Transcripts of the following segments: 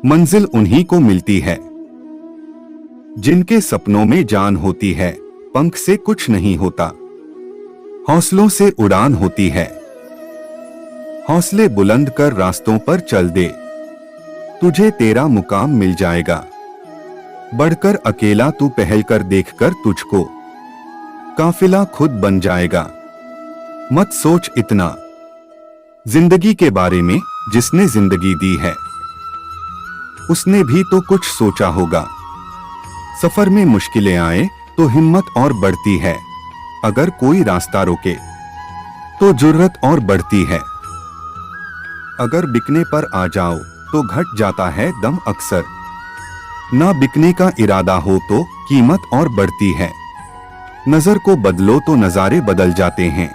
मंजिल उन्हीं को मिलती है जिनके सपनों में जान होती है, पंख से कुछ नहीं होता, हौसलों से उड़ान होती है। हौसले बुलंद कर रास्तों पर चल दे, तुझे तेरा मुकाम मिल जाएगा। बढ़कर अकेला तू पहल कर देखकर तुझको काफिला खुद बन जाएगा। मत सोच इतना जिंदगी के बारे में, जिसने जिंदगी दी है उसने भी तो कुछ सोचा होगा। सफर में मुश्किलें आए तो हिम्मत और बढ़ती है, अगर कोई रास्ता रोके तो जुर्रत और बढ़ती है। अगर बिकने पर आ जाओ तो घट जाता है दम अक्सर, ना बिकने का इरादा हो तो कीमत और बढ़ती है। नजर को बदलो तो नजारे बदल जाते हैं,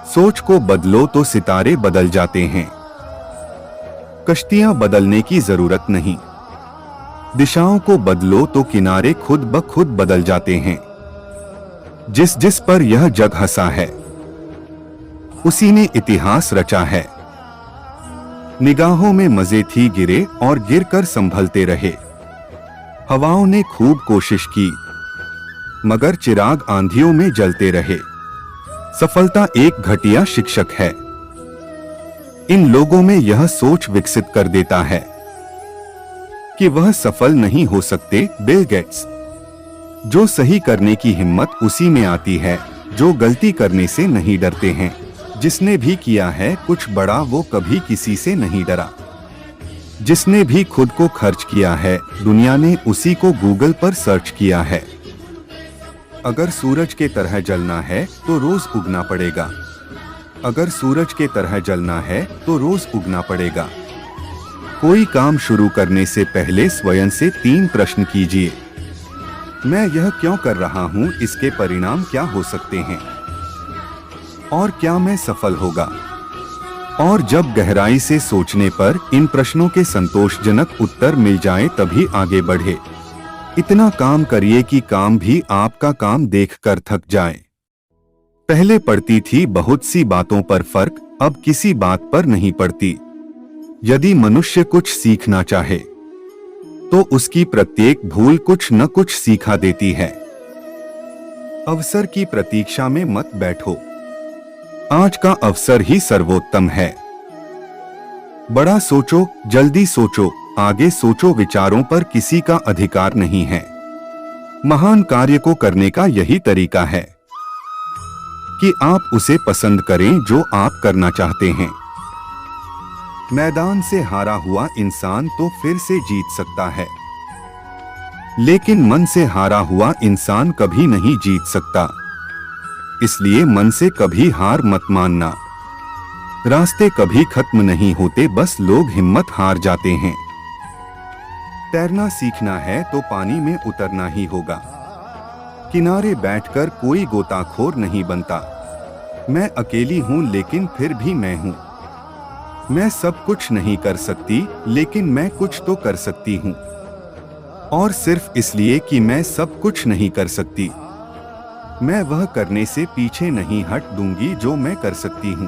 सोच को बदलो तो सितारे बदल जाते हैं। कश्तियां बदलने की जरूरत नहीं, दिशाओं को बदलो तो किनारे खुद ब खुद बदल जाते हैं। जिस जिस पर यह जग हंसा है उसी ने इतिहास रचा है। निगाहों में मजे थी गिरे और गिरकर संभलते रहे। हवाओं ने खूब कोशिश की मगर चिराग आंधियों में जलते रहे। सफलता एक घटिया शिक्षक है, इन लोगों में यह सोच विकसित कर देता है कि वह सफल नहीं हो सकते। Bill Gates. जो सही करने की हिम्मत उसी में आती है जो गलती करने से नहीं डरते हैं। जिसने भी किया है कुछ बड़ा वो कभी किसी से नहीं डरा। जिसने भी खुद को खर्च किया है दुनिया ने उसी को गूगल पर सर्च किया है। अगर सूरज के तरह जलना है तो रोज उगना पड़ेगा। अगर सूरज के तरह जलना है तो रोज उगना पड़ेगा। कोई काम शुरू करने से पहले स्वयं से 3 प्रश्न कीजिए। मैं यह क्यों कर रहा हूं, इसके परिणाम क्या हो सकते हैं और क्या मैं सफल होगा। और जब गहराई से सोचने पर इन प्रश्नों के संतोषजनक उत्तर मिल जाए तभी आगे बढ़े। इतना काम करिए कि काम भी आपका काम देखकर थक जाए। पहले पड़ती थी बहुत सी बातों पर फर्क, अब किसी बात पर नहीं पड़ती। यदि मनुष्य कुछ सीखना चाहे तो उसकी प्रत्येक भूल कुछ न कुछ सिखा देती है। अवसर की प्रतीक्षा में मत बैठो, आज का अवसर ही सर्वोत्तम है। बड़ा सोचो, जल्दी सोचो, आगे सोचो। विचारों पर किसी का अधिकार नहीं है। महान कार्य को करने का यही तरीका है कि आप उसे पसंद करें जो आप करना चाहते हैं। मैदान से हारा हुआ इंसान तो फिर से जीत सकता है, लेकिन मन से हारा हुआ इंसान कभी नहीं जीत सकता। इसलिए मन से कभी हार मत मानना। रास्ते कभी खत्म नहीं होते, बस लोग हिम्मत हार जाते हैं। तैरना सीखना है तो पानी में उतरना ही होगा। किनारे बैठकर कोई गोताखोर नहीं बनता। मैं अकेली हूं लेकिन फिर भी मैं हूं। मैं सब कुछ नहीं कर सकती लेकिन मैं कुछ तो कर सकती हूं। और सिर्फ इसलिए कि मैं सब कुछ नहीं कर सकती, मैं वह करने से पीछे नहीं हट दूंगी जो मैं कर सकती हूं।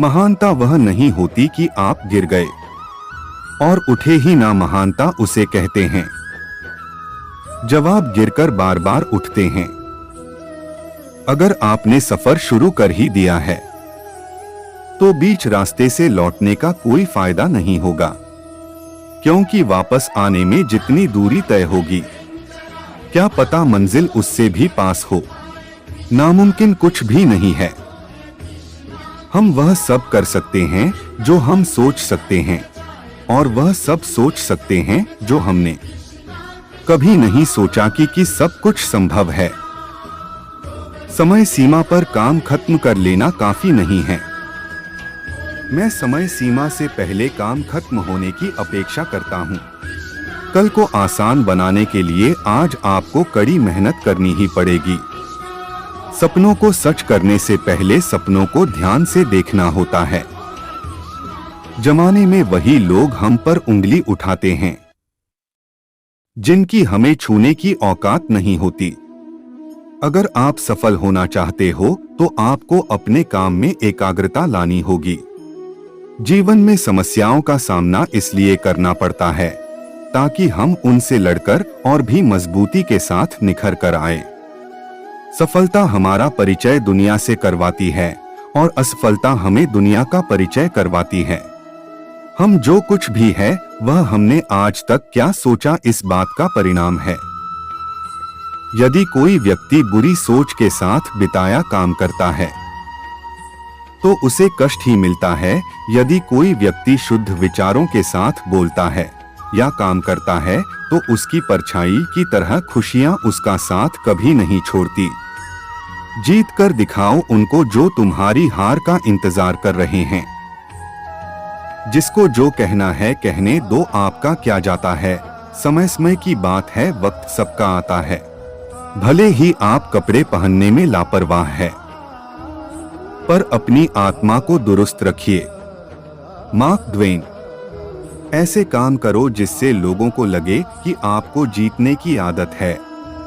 महानता वह नहीं होती कि आप गिर गए और उठे ही ना, महानता उसे कहते हैं जब आप गिरकर बार बार उठते हैं। अगर आपने सफर शुरू कर ही दिया है तो बीच रास्ते से लौटने का कोई फायदा नहीं होगा, क्योंकि वापस आने में जितनी दूरी तय होगी क्या पता मंजिल उससे भी पास हो। नामुमकिन कुछ भी नहीं है। हम वह सब कर सकते हैं जो हम सोच सकते हैं, और वह सब सोच सकते हैं जो हमने कभी नहीं सोचा कि सब कुछ संभव है। समय सीमा पर काम खत्म कर लेना काफी नहीं है। मैं समय सीमा से पहले काम खत्म होने की अपेक्षा करता हूं। कल को आसान बनाने के लिए आज आपको कड़ी मेहनत करनी ही पड़ेगी। सपनों को सच करने से पहले सपनों को ध्यान से देखना होता है। जमाने में वही लोग हम पर उंगली उठाते हैं जिनकी हमें छूने की औकात नहीं होती। अगर आप सफल होना चाहते हो तो आपको अपने काम में एकाग्रता लानी होगी। जीवन में समस्याओं का सामना इसलिए करना पड़ता है ताकि हम उनसे लड़कर और भी मजबूती के साथ निखर कर आए। सफलता हमारा परिचय दुनिया से करवाती है और असफलता हमें दुनिया का परिचय करवाती है। हम जो कुछ भी है वह हमने आज तक क्या सोचा इस बात का परिणाम है। यदि कोई व्यक्ति बुरी सोच के साथ बिताया काम करता है तो उसे कष्ट ही मिलता है। यदि कोई व्यक्ति शुद्ध विचारों के साथ बोलता है या काम करता है तो उसकी परछाई की तरह खुशियां उसका साथ कभी नहीं छोड़ती। जीत कर दिखाओ उनको जो तुम्हारी हार का इंतजार कर रहे हैं। जिसको जो कहना है कहने दो, आपका क्या जाता है। समय समय की बात है, वक्त सबका आता है। भले ही आप कपड़े पहनने में लापरवाह है पर अपनी आत्मा को दुरुस्त रखिए। Mark Twain. ऐसे काम करो जिससे लोगों को लगे कि आपको जीतने की आदत है।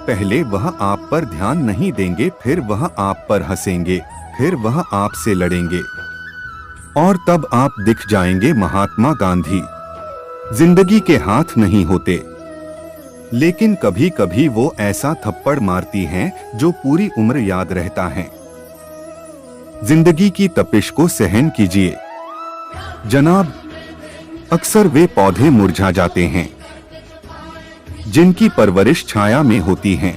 पहले वह आप पर ध्यान नहीं देंगे, फिर वह आप पर हंसेंगे, फिर वह आपसे लड़ेंगे और तब आप दिख जाएंगे। महात्मा गांधी। जिंदगी के हाथ नहीं होते, लेकिन कभी कभी वो ऐसा थप्पड़ मारती हैं जो पूरी उम्र याद रहता है। जिंदगी की तपिश को सहन कीजिए जनाब। अक्सर वे पौधे मुरझा जाते हैं जिनकी परवरिश छाया में होती है।